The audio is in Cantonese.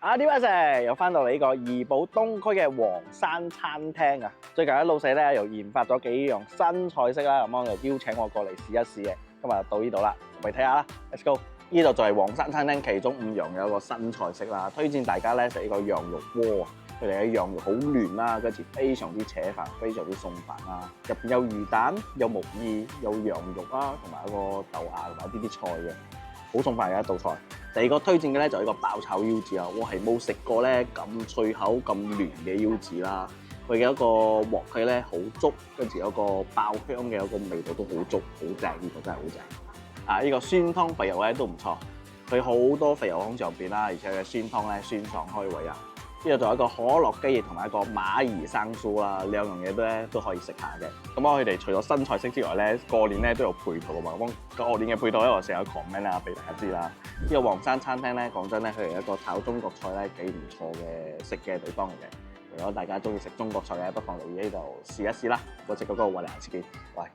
阿啲食又翻到嚟呢個怡保東區嘅黃山餐廳啊！最近咧老細咧又研發咗幾樣新菜式啦，咁我就邀請我過嚟試一試嘅。今日到呢度啦，我哋睇下啦 ，Let's go！呢度就係黃山餐廳其中5樣有一個新菜式啦，推薦大家咧食呢個羊肉鍋啊！佢哋嘅羊肉好嫩啦，跟住非常之扯飯，非常之鬆飯啦，入邊有魚蛋、有木耳、有羊肉啦，同埋一個豆芽同埋呢啲菜嘅，好鬆飯嘅一道菜。第二個推薦嘅咧就係呢個爆炒腰子啊！我係冇食過咧咁脆口、咁嫩嘅腰子啦。佢嘅一個鑊氣咧好足，跟住有個爆香嘅一個味道都好足，好正！呢個真係好正。啊！呢個酸湯肥牛咧都唔錯，佢好多肥牛喺上邊啦，而且嘅酸湯咧酸爽開胃啊！呢度仲有一個可樂雞翼同埋一個馬兒生酥啦，兩樣嘢都可以食下嘅。咁我哋除咗新菜式之外咧，過年咧都有配套啊嘛。咁過年嘅配套咧，我成日 comment 啊俾大家知啦。呢個黃山餐廳咧，講真咧，佢係一個炒中國菜咧幾唔錯嘅食嘅地方嚟嘅。如果大家中意食中國菜嘅，不妨嚟呢度試一試啦。我食嗰個我哋下次見，拜。